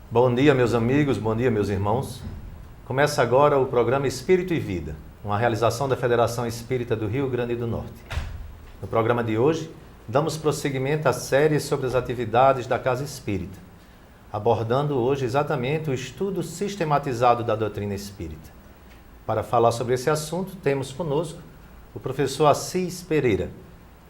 Bom dia, meus amigos, bom dia, meus irmãos. Começa agora o programa Espírito e Vida, uma realização da Federação Espírita do Rio Grande do Norte. No programa de hoje, damos prosseguimento à série sobre as atividades da Casa Espírita, abordando hoje exatamente o estudo sistematizado da doutrina espírita. Para falar sobre esse assunto, temos conosco o professor Assis Pereira.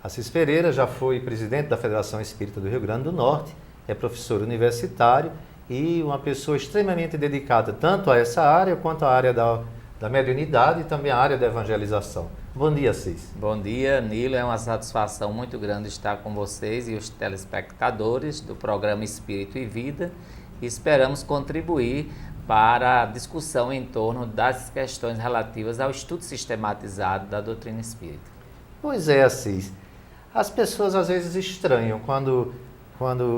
Assis Pereira já foi presidente da Federação Espírita do Rio Grande do Norte, é professor universitário e uma pessoa extremamente dedicada tanto a essa área quanto à área da mediunidade e também à área da evangelização. Bom dia, Assis. Bom dia, Nilo. É uma satisfação muito grande estar com vocês e os telespectadores do programa Espírito e Vida e esperamos contribuir para a discussão em torno das questões relativas ao estudo sistematizado da doutrina espírita. Pois é, Assis. As pessoas às vezes estranham quando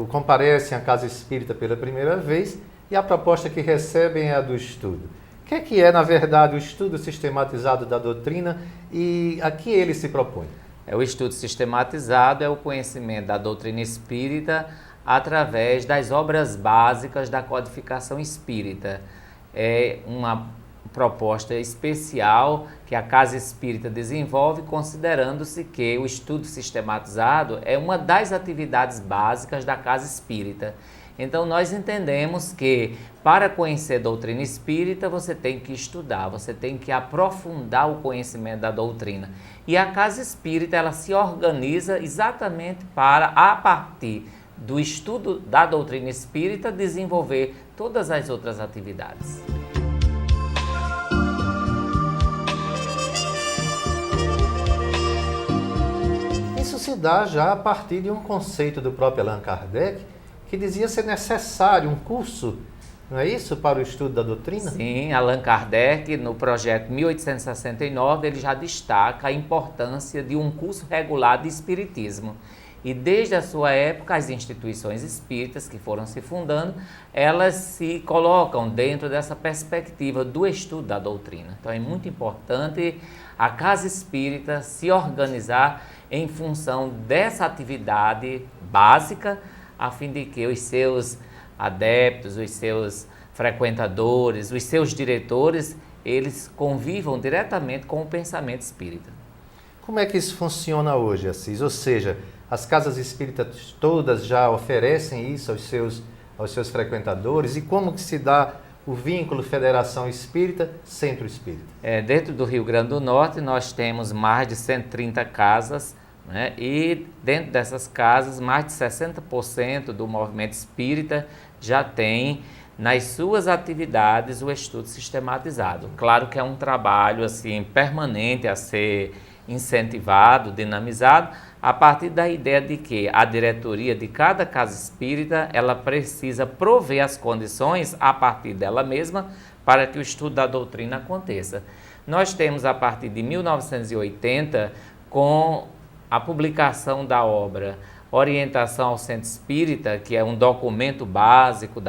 comparecem à Casa Espírita pela primeira vez e a proposta que recebem é a do estudo. O que é, na verdade, o estudo sistematizado da doutrina e a que ele se propõe? O estudo sistematizado é o conhecimento da doutrina espírita através das obras básicas da codificação espírita. É uma proposta especial que a Casa Espírita desenvolve, considerando-se que o estudo sistematizado é uma das atividades básicas da Casa Espírita. Então, nós entendemos que para conhecer a doutrina espírita, você tem que estudar, você tem que aprofundar o conhecimento da doutrina. E a Casa Espírita, ela se organiza exatamente para, a partir do estudo da doutrina espírita, desenvolver todas as outras atividades. Isso se dá já a partir de um conceito do próprio Allan Kardec, que dizia ser necessário um curso, não é isso, para o estudo da doutrina? Sim, Allan Kardec, no projeto 1869, ele já destaca a importância de um curso regular de espiritismo. E desde a sua época, as instituições espíritas que foram se fundando, elas se colocam dentro dessa perspectiva do estudo da doutrina. Então é muito importante a Casa Espírita se organizar em função dessa atividade básica, a fim de que os seus adeptos, os seus frequentadores, os seus diretores, eles convivam diretamente com o pensamento espírita. Como é que isso funciona hoje, Assis? Ou seja, as casas espíritas todas já oferecem isso aos seus frequentadores? E como que se dá o vínculo Federação Espírita, Centro Espírita? Dentro do Rio Grande do Norte, nós temos mais de 130 casas, né? E dentro dessas casas, mais de 60% do movimento espírita já tem nas suas atividades o estudo sistematizado. Claro que é um trabalho assim, permanente a ser incentivado, dinamizado, a partir da ideia de que a diretoria de cada casa espírita, ela precisa prover as condições a partir dela mesma para que o estudo da doutrina aconteça. Nós temos a partir de 1980, com a publicação da obra Orientação ao Centro Espírita, que é um documento básico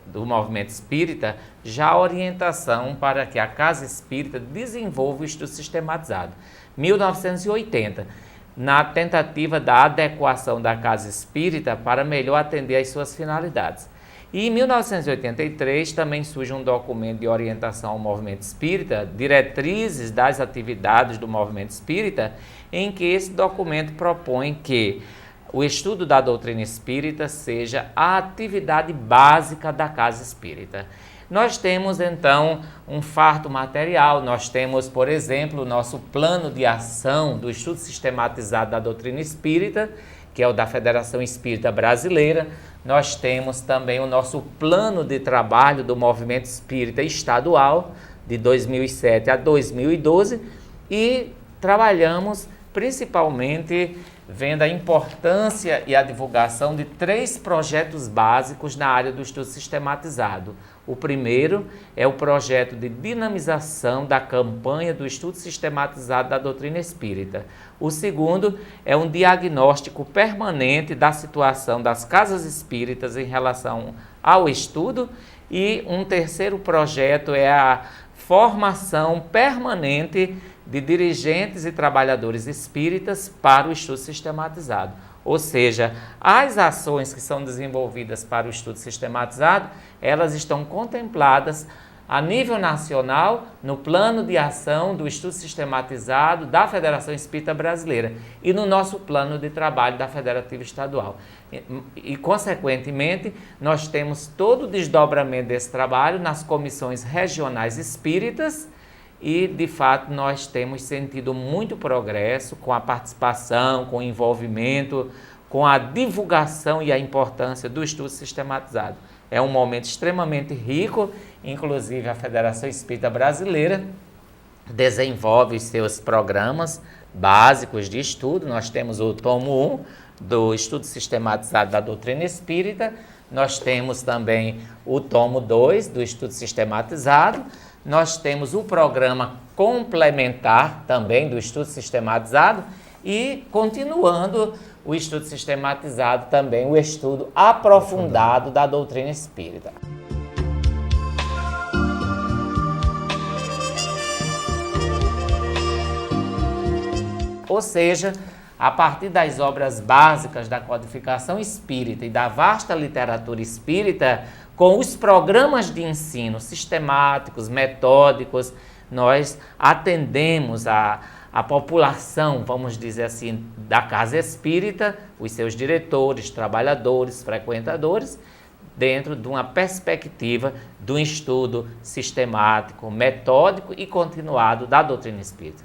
do movimento espírita, já a orientação para que a Casa Espírita desenvolva o estudo sistematizado. 1980, na tentativa da adequação da Casa Espírita para melhor atender às suas finalidades. E em 1983 também surge um documento de orientação ao movimento espírita, diretrizes das atividades do movimento espírita, em que esse documento propõe que o estudo da doutrina espírita seja a atividade básica da Casa Espírita. Nós temos, então, um farto material, nós temos, por exemplo, o nosso plano de ação do estudo sistematizado da doutrina espírita, que é o da Federação Espírita Brasileira. Nós temos também o nosso plano de trabalho do movimento espírita estadual, de 2007 a 2012, e trabalhamos principalmente vendo a importância e a divulgação de 3 projetos básicos na área do estudo sistematizado. O primeiro é o projeto de dinamização da campanha do estudo sistematizado da doutrina espírita. O segundo é um diagnóstico permanente da situação das casas espíritas em relação ao estudo. E um terceiro projeto é a formação permanente de dirigentes e trabalhadores espíritas para o estudo sistematizado. Ou seja, as ações que são desenvolvidas para o estudo sistematizado, elas estão contempladas a nível nacional no plano de ação do estudo sistematizado da Federação Espírita Brasileira e no nosso plano de trabalho da Federativa Estadual. E, consequentemente, nós temos todo o desdobramento desse trabalho nas comissões regionais espíritas e, de fato, nós temos sentido muito progresso com a participação, com o envolvimento, com a divulgação e a importância do estudo sistematizado. É um momento extremamente rico, inclusive a Federação Espírita Brasileira desenvolve os seus programas básicos de estudo. Nós temos o tomo 1 do Estudo Sistematizado da Doutrina Espírita, nós temos também o tomo 2 do Estudo Sistematizado, nós temos o programa complementar também do Estudo Sistematizado e, continuando o estudo sistematizado, também o estudo aprofundado da doutrina espírita. Ou seja, a partir das obras básicas da codificação espírita e da vasta literatura espírita, com os programas de ensino sistemáticos, metódicos, nós atendemos a população, vamos dizer assim, da casa espírita, os seus diretores, trabalhadores, frequentadores, dentro de uma perspectiva do estudo sistemático, metódico e continuado da doutrina espírita.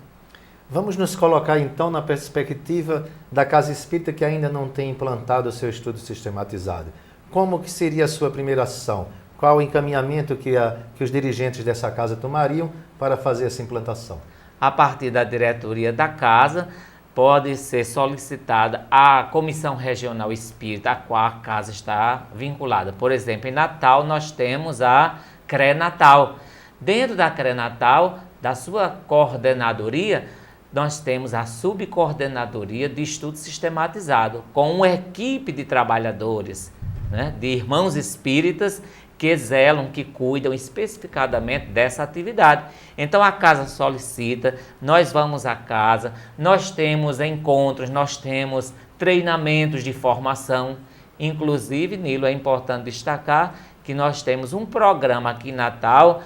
Vamos nos colocar então na perspectiva da casa espírita que ainda não tem implantado o seu estudo sistematizado. Como que seria a sua primeira ação? Qual o encaminhamento que os dirigentes dessa casa tomariam para fazer essa implantação? A partir da diretoria da casa, pode ser solicitada a Comissão Regional Espírita, a qual a casa está vinculada. Por exemplo, em Natal, nós temos a CRE Natal. Dentro da CRE Natal, da sua coordenadoria, nós temos a subcoordenadoria de estudo sistematizado, com uma equipe de trabalhadores, né, de irmãos espíritas, que zelam, que cuidam especificadamente dessa atividade. Então a casa solicita, nós vamos à casa, nós temos encontros, nós temos treinamentos de formação. Inclusive, Nilo, é importante destacar que nós temos um programa aqui em Natal,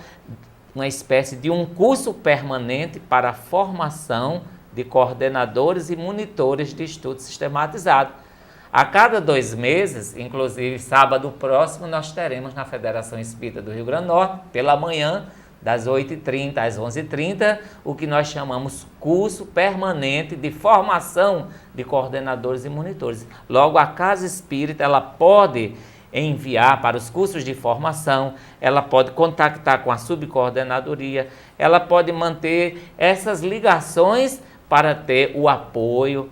uma espécie de um curso permanente para a formação de coordenadores e monitores de estudo sistematizado. A cada 2 meses, inclusive sábado próximo, nós teremos na Federação Espírita do Rio Grande do Norte, pela manhã, das 8h30 às 11h30, o que nós chamamos curso permanente de formação de coordenadores e monitores. Logo, a Casa Espírita ela pode enviar para os cursos de formação, ela pode contactar com a subcoordenadoria, ela pode manter essas ligações para ter o apoio,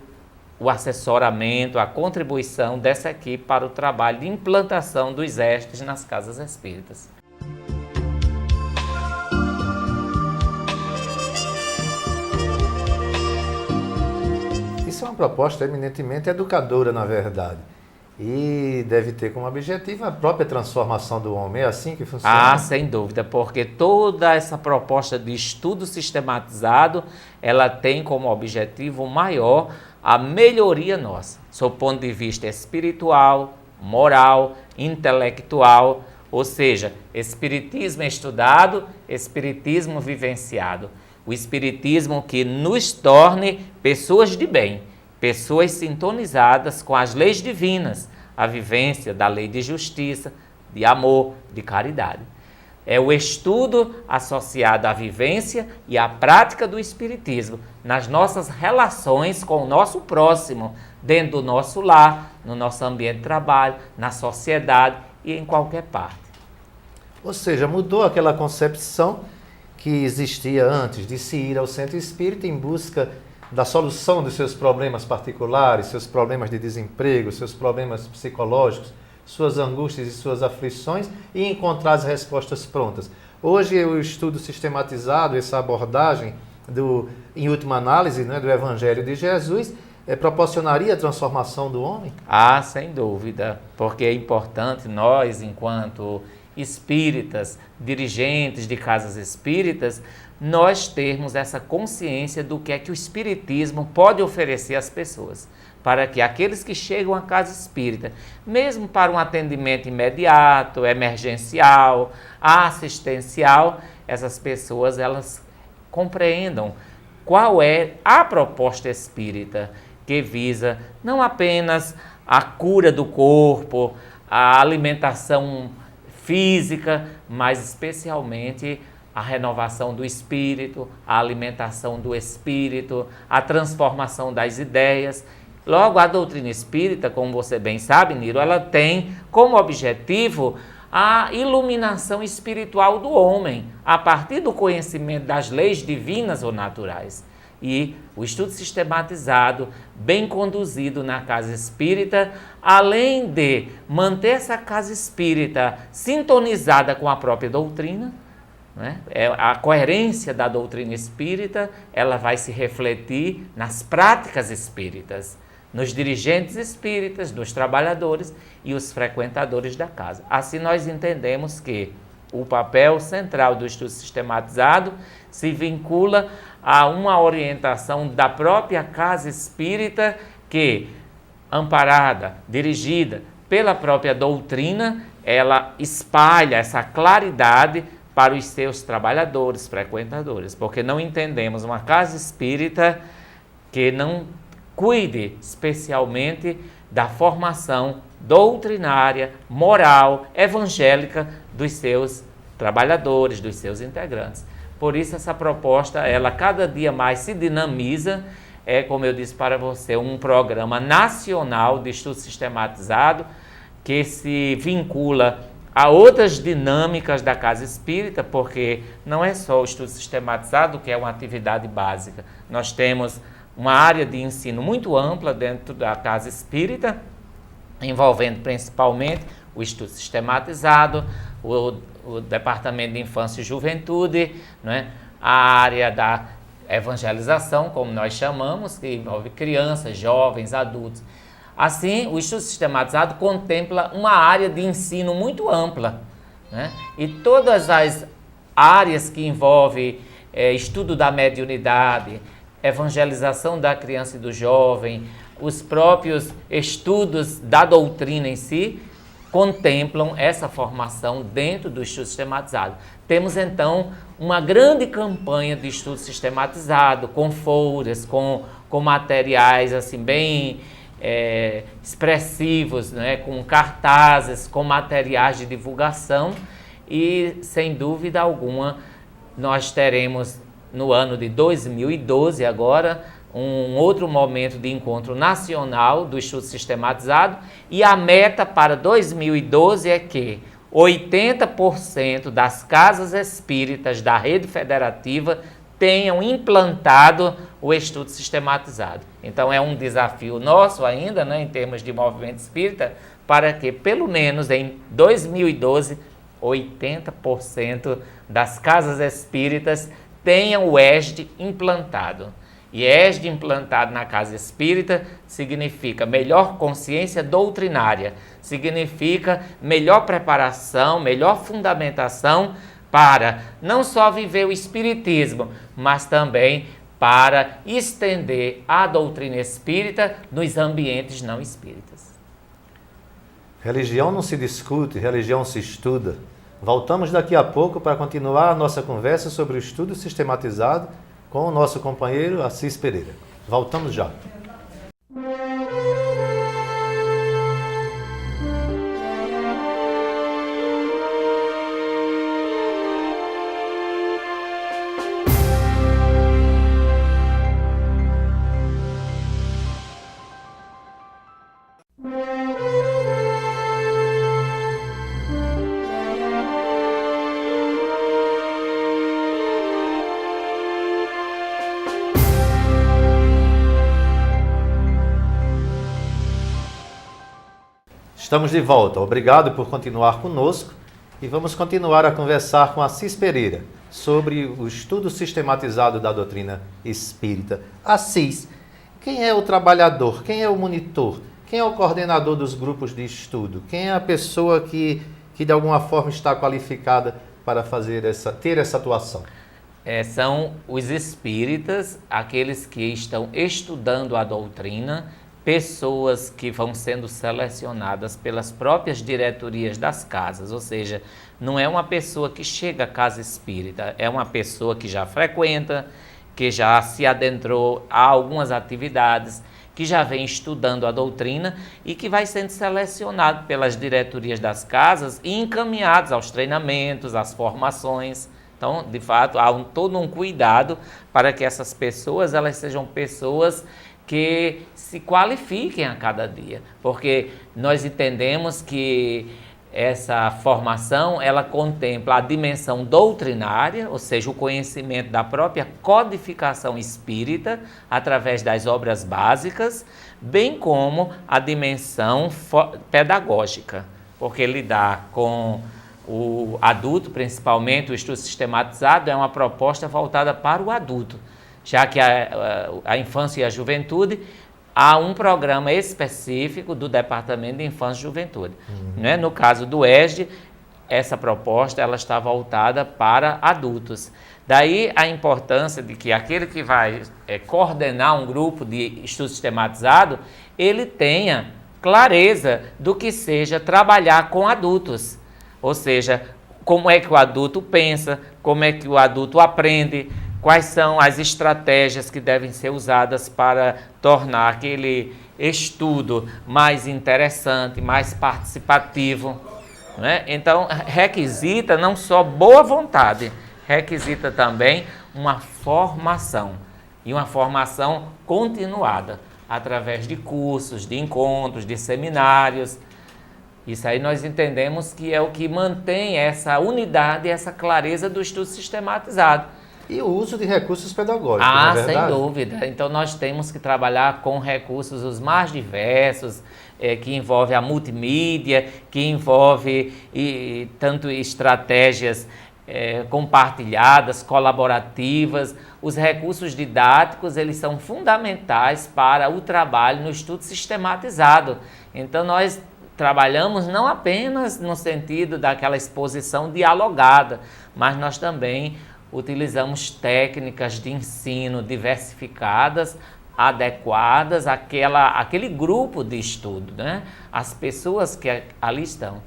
o assessoramento, a contribuição dessa equipe para o trabalho de implantação dos ESTs nas casas espíritas. Isso é uma proposta eminentemente educadora, na verdade. E deve ter como objetivo a própria transformação do homem. É assim que funciona? Ah, sem dúvida, porque toda essa proposta de estudo sistematizado, ela tem como objetivo maior a melhoria nossa, sob o ponto de vista espiritual, moral, intelectual, ou seja, espiritismo estudado, espiritismo vivenciado. O espiritismo que nos torne pessoas de bem, pessoas sintonizadas com as leis divinas, a vivência da lei de justiça, de amor, de caridade. É o estudo associado à vivência e à prática do espiritismo nas nossas relações com o nosso próximo, dentro do nosso lar, no nosso ambiente de trabalho, na sociedade e em qualquer parte. Ou seja, mudou aquela concepção que existia antes de se ir ao centro espírita em busca da solução dos seus problemas particulares, seus problemas de desemprego, seus problemas psicológicos, suas angústias e suas aflições e encontrar as respostas prontas. Hoje o estudo sistematizado, essa abordagem em última análise, né, do Evangelho de Jesus, proporcionaria a transformação do homem? Ah, sem dúvida, porque é importante nós, enquanto espíritas, dirigentes de casas espíritas, nós termos essa consciência do que é que o espiritismo pode oferecer às pessoas. para que aqueles que chegam à casa espírita, mesmo para um atendimento imediato, emergencial, assistencial, essas pessoas elas compreendam qual é a proposta espírita que visa não apenas a cura do corpo, a alimentação física, mas especialmente a renovação do espírito, a alimentação do espírito, a transformação das ideias. Logo, a doutrina espírita, como você bem sabe, Niro, ela tem como objetivo a iluminação espiritual do homem, a partir do conhecimento das leis divinas ou naturais. E o estudo sistematizado, bem conduzido na casa espírita, além de manter essa casa espírita sintonizada com a própria doutrina, né? A coerência da doutrina espírita, ela vai se refletir nas práticas espíritas, nos dirigentes espíritas, nos trabalhadores e os frequentadores da casa. Assim nós entendemos que o papel central do estudo sistematizado se vincula a uma orientação da própria casa espírita que, amparada, dirigida pela própria doutrina, ela espalha essa claridade para os seus trabalhadores, frequentadores, porque não entendemos uma casa espírita que não cuide especialmente da formação doutrinária, moral, evangélica dos seus trabalhadores, dos seus integrantes. Por isso essa proposta, ela cada dia mais se dinamiza, como eu disse para você, um programa nacional de estudo sistematizado que se vincula a outras dinâmicas da casa espírita, porque não é só o estudo sistematizado que é uma atividade básica. Nós temos uma área de ensino muito ampla dentro da casa espírita, envolvendo principalmente o estudo sistematizado, o Departamento de Infância e Juventude, né? A área da evangelização, como nós chamamos, que envolve crianças, jovens, adultos. Assim, o estudo sistematizado contempla uma área de ensino muito ampla, né? E todas as áreas que envolvem estudo da mediunidade, evangelização da criança e do jovem, os próprios estudos da doutrina em si, contemplam essa formação dentro do estudo sistematizado. Temos então uma grande campanha de estudo sistematizado, com folhas, com materiais assim bem expressivos, né? Com cartazes, com materiais de divulgação e, sem dúvida alguma, nós teremos no ano de 2012 agora um outro momento de encontro nacional do estudo sistematizado, e a meta para 2012 é que 80% das casas espíritas da rede federativa tenham implantado o estudo sistematizado. Então é um desafio nosso ainda, né, em termos de movimento espírita, para que pelo menos em 2012 80% das casas espíritas tenham o ESD implantado. E ESD implantado na casa espírita significa melhor consciência doutrinária, significa melhor preparação, melhor fundamentação para não só viver o espiritismo, mas também para estender a doutrina espírita nos ambientes não espíritas. Religião não se discute, religião se estuda. Voltamos daqui a pouco para continuar a nossa conversa sobre o estudo sistematizado com o nosso companheiro Assis Pereira. Voltamos já. Estamos de volta. Obrigado por continuar conosco e vamos continuar a conversar com Assis Pereira sobre o estudo sistematizado da doutrina espírita. Assis, quem é o trabalhador? Quem é o monitor? Quem é o coordenador dos grupos de estudo? Quem é a pessoa que de alguma forma está qualificada para ter essa atuação? São os espíritas, aqueles que estão estudando a doutrina, pessoas que vão sendo selecionadas pelas próprias diretorias das casas, ou seja, não é uma pessoa que chega à casa espírita, é uma pessoa que já frequenta, que já se adentrou a algumas atividades, que já vem estudando a doutrina e que vai sendo selecionado pelas diretorias das casas e encaminhados aos treinamentos, às formações. Então, de fato, há todo um cuidado para que essas pessoas elas sejam pessoas que se qualifiquem a cada dia, porque nós entendemos que essa formação ela contempla a dimensão doutrinária, ou seja, o conhecimento da própria codificação espírita através das obras básicas, bem como a dimensão pedagógica, porque lidar com o adulto, principalmente o estudo sistematizado, é uma proposta voltada para o adulto, já que a infância e a juventude, há um programa específico do Departamento de Infância e Juventude. Né? No caso do ESD, essa proposta ela está voltada para adultos. Daí a importância de que aquele que vai coordenar um grupo de estudo sistematizado, ele tenha clareza do que seja trabalhar com adultos. Ou seja, como é que o adulto pensa, como é que o adulto aprende, quais são as estratégias que devem ser usadas para tornar aquele estudo mais interessante, mais participativo. Né? Então, requisita não só boa vontade, requisita também uma formação, e uma formação continuada, através de cursos, de encontros, de seminários. Isso aí nós entendemos que é o que mantém essa unidade e essa clareza do estudo sistematizado. E o uso de recursos pedagógicos, não é verdade? Sem dúvida. Então, nós temos que trabalhar com recursos os mais diversos, que envolve a multimídia, que envolve tanto estratégias compartilhadas, colaborativas. Os recursos didáticos, eles são fundamentais para o trabalho no estudo sistematizado. Então, nós trabalhamos não apenas no sentido daquela exposição dialogada, mas nós também utilizamos técnicas de ensino diversificadas, adequadas àquele grupo de estudo, né? As pessoas que ali estão.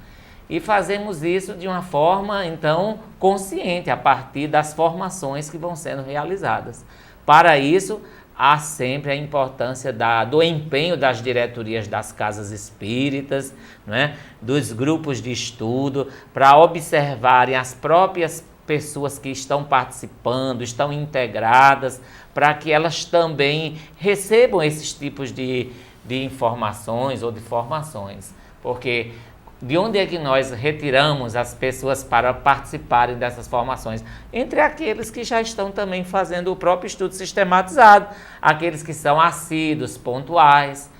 E fazemos isso de uma forma, então, consciente, a partir das formações que vão sendo realizadas. Para isso, há sempre a importância do empenho das diretorias das casas espíritas, né? Dos grupos de estudo, para observarem as próprias pessoas que estão participando, estão integradas, para que elas também recebam esses tipos de informações ou de formações. Porque de onde é que nós retiramos as pessoas para participarem dessas formações? Entre aqueles que já estão também fazendo o próprio estudo sistematizado, aqueles que são assíduos, pontuais.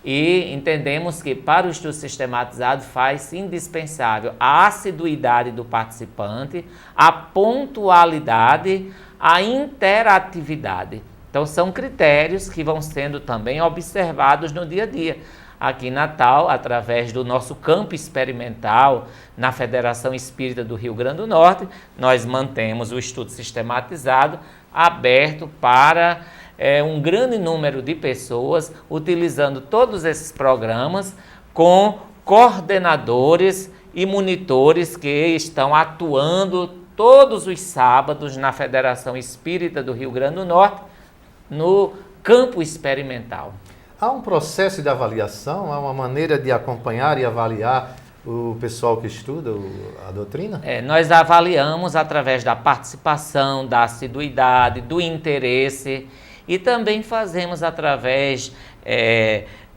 E entendemos que para o estudo sistematizado faz indispensável a assiduidade do participante, a pontualidade, a interatividade. Então são critérios que vão sendo também observados no dia a dia. Aqui em Natal, através do nosso campo experimental na Federação Espírita do Rio Grande do Norte, nós mantemos o estudo sistematizado aberto para um grande número de pessoas, utilizando todos esses programas com coordenadores e monitores que estão atuando todos os sábados na Federação Espírita do Rio Grande do Norte, no campo experimental. Há um processo de avaliação, há uma maneira de acompanhar e avaliar o pessoal que estuda a doutrina? Nós avaliamos através da participação, da assiduidade, do interesse, e também fazemos através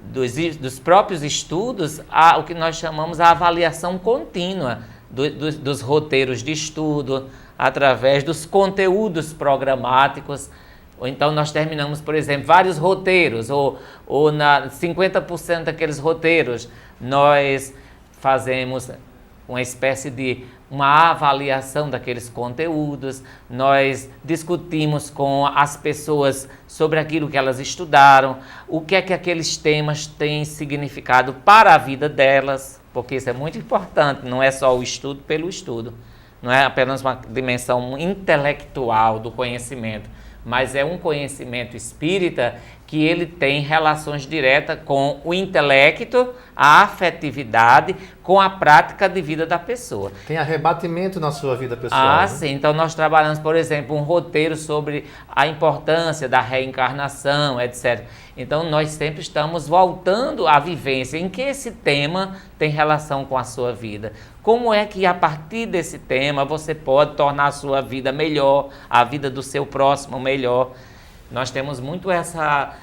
dos próprios estudos o que nós chamamos a avaliação contínua dos roteiros de estudo, através dos conteúdos programáticos. Ou então nós terminamos, por exemplo, vários roteiros, ou na 50% daqueles roteiros nós fazemos uma espécie de uma avaliação daqueles conteúdos, nós discutimos com as pessoas sobre aquilo que elas estudaram, o que é que aqueles temas têm significado para a vida delas, porque isso é muito importante, não é só o estudo pelo estudo, não é apenas uma dimensão intelectual do conhecimento, mas é um conhecimento espírita que ele tem relações diretas com o intelecto, a afetividade, com a prática de vida da pessoa. Tem arrebatimento na sua vida pessoal. Né? Sim. Então nós trabalhamos, por exemplo, um roteiro sobre a importância da reencarnação, etc. Então nós sempre estamos voltando à vivência em que esse tema tem relação com a sua vida. Como é que a partir desse tema você pode tornar a sua vida melhor, a vida do seu próximo melhor. Nós temos muito essa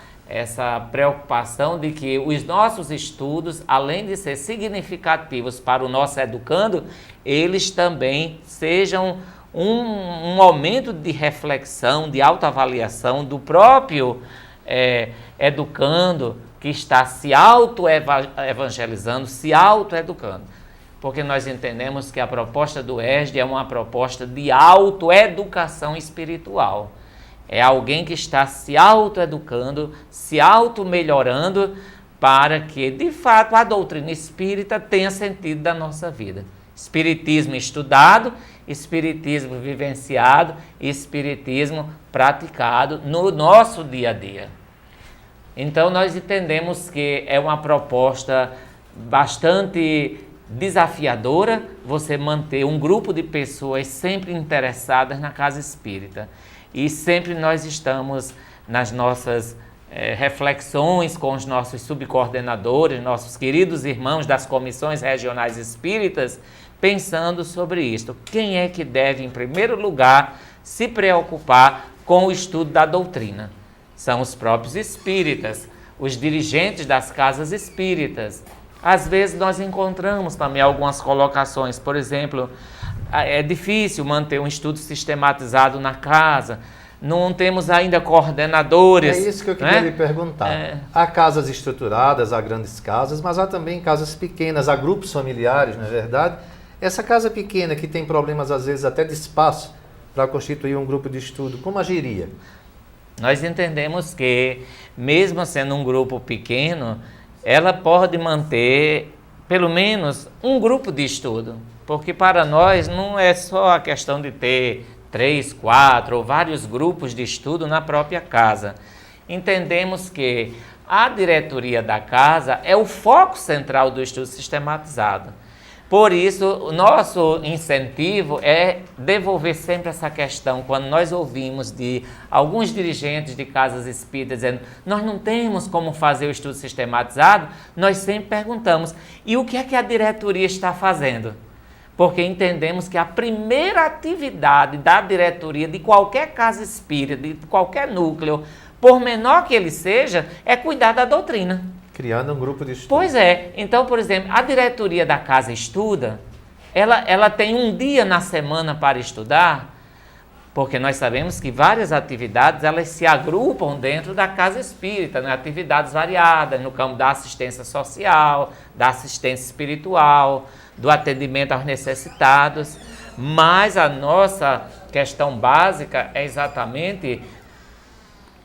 preocupação de que os nossos estudos, além de ser significativos para o nosso educando, eles também sejam um momento de reflexão, de autoavaliação do próprio educando que está se auto-evangelizando, se auto-educando. Porque nós entendemos que a proposta do ESD é uma proposta de autoeducação espiritual. É alguém que está se autoeducando, se auto-melhorando para que, de fato, a doutrina espírita tenha sentido da nossa vida. Espiritismo estudado, espiritismo vivenciado, espiritismo praticado no nosso dia a dia. Então, nós entendemos que é uma proposta bastante desafiadora você manter um grupo de pessoas sempre interessadas na casa espírita. E sempre nós estamos nas nossas reflexões com os nossos subcoordenadores, nossos queridos irmãos das comissões regionais espíritas, pensando sobre isto. Quem é que deve, em primeiro lugar, se preocupar com o estudo da doutrina? São os próprios espíritas, os dirigentes das casas espíritas. Às vezes nós encontramos também algumas colocações, por exemplo, é difícil manter um estudo sistematizado na casa, não temos ainda coordenadores. É isso que eu queria lhe perguntar. Há casas estruturadas, há grandes casas, mas há também casas pequenas, há grupos familiares, não é verdade? Essa casa pequena que tem problemas às vezes até de espaço para constituir um grupo de estudo, como agiria? Nós entendemos que, mesmo sendo um grupo pequeno, ela pode manter pelo menos um grupo de estudo. Porque para nós não é só a questão de ter 3, 4 ou vários grupos de estudo na própria casa. Entendemos que a diretoria da casa é o foco central do estudo sistematizado. Por isso, o nosso incentivo é devolver sempre essa questão. Quando nós ouvimos de alguns dirigentes de casas espíritas dizendo nós não temos como fazer o estudo sistematizado, nós sempre perguntamos, e o que é que a diretoria está fazendo? Porque entendemos que a primeira atividade da diretoria de qualquer casa espírita, de qualquer núcleo, por menor que ele seja, é cuidar da doutrina. Criando um grupo de estudo. Pois é. Então, por exemplo, a diretoria da casa estuda, ela tem um dia na semana para estudar, porque nós sabemos que várias atividades elas se agrupam dentro da casa espírita, né? Atividades variadas no campo da assistência social, da assistência espiritual, do atendimento aos necessitados, mas a nossa questão básica é exatamente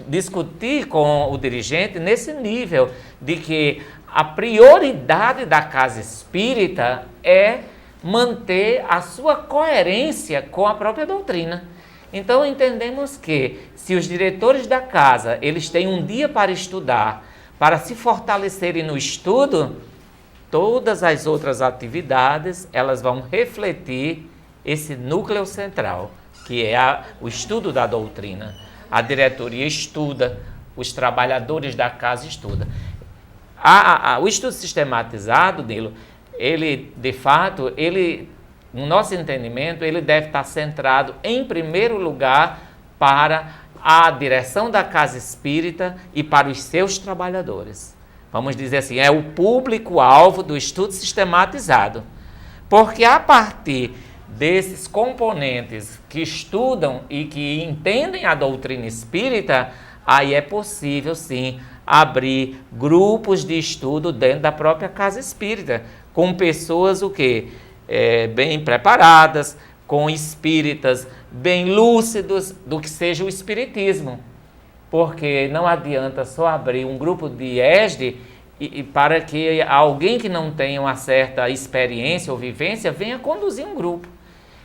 discutir com o dirigente nesse nível de que a prioridade da casa espírita é manter a sua coerência com a própria doutrina. Então entendemos que se os diretores da casa eles têm um dia para estudar, para se fortalecerem no estudo, todas as outras atividades elas vão refletir esse núcleo central, que é o estudo da doutrina. A diretoria estuda, os trabalhadores da casa estudam. O estudo sistematizado, Nilo, ele, de fato, no nosso entendimento, ele deve estar centrado, em primeiro lugar, para a direção da casa espírita e para os seus trabalhadores. Vamos dizer assim, é o público-alvo do estudo sistematizado. Porque a partir desses componentes que estudam e que entendem a doutrina espírita, aí é possível, sim, abrir grupos de estudo dentro da própria casa espírita, com pessoas bem preparadas, com espíritas bem lúcidos do que seja o espiritismo. Porque não adianta só abrir um grupo de ESD e para que alguém que não tenha uma certa experiência ou vivência venha conduzir um grupo.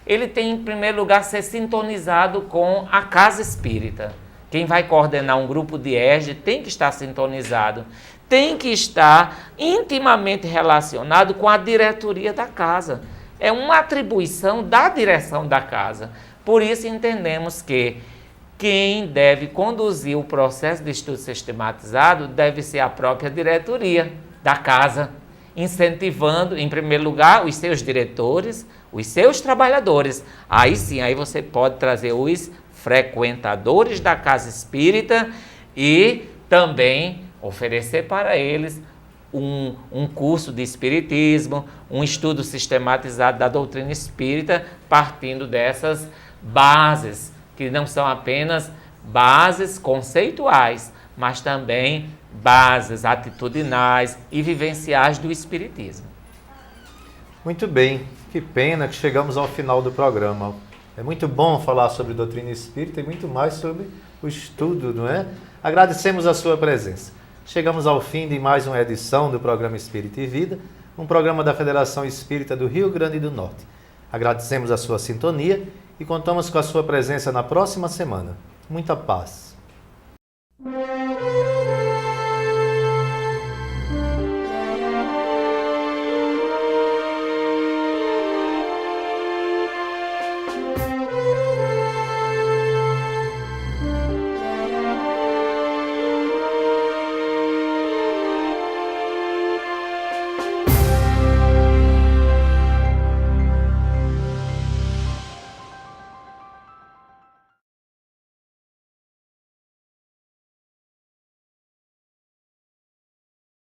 Ele tem, em primeiro lugar, ser sintonizado com a casa espírita. Quem vai coordenar um grupo de ERG tem que estar sintonizado, tem que estar intimamente relacionado com a diretoria da casa. É uma atribuição da direção da casa. Por isso entendemos que quem deve conduzir o processo de estudo sistematizado deve ser a própria diretoria da casa, incentivando, em primeiro lugar, os seus diretores, os seus trabalhadores. Aí sim, aí você pode trazer os frequentadores da casa espírita e também oferecer para eles um curso de espiritismo, um estudo sistematizado da doutrina espírita, partindo dessas bases, que não são apenas bases conceituais, mas também bases atitudinais e vivenciais do espiritismo. Muito bem, que pena que chegamos ao final do programa. É muito bom falar sobre doutrina espírita e muito mais sobre o estudo, não é? Agradecemos a sua presença. Chegamos ao fim de mais uma edição do programa Espírita e Vida, um programa da Federação Espírita do Rio Grande do Norte. Agradecemos a sua sintonia e contamos com a sua presença na próxima semana. Muita paz.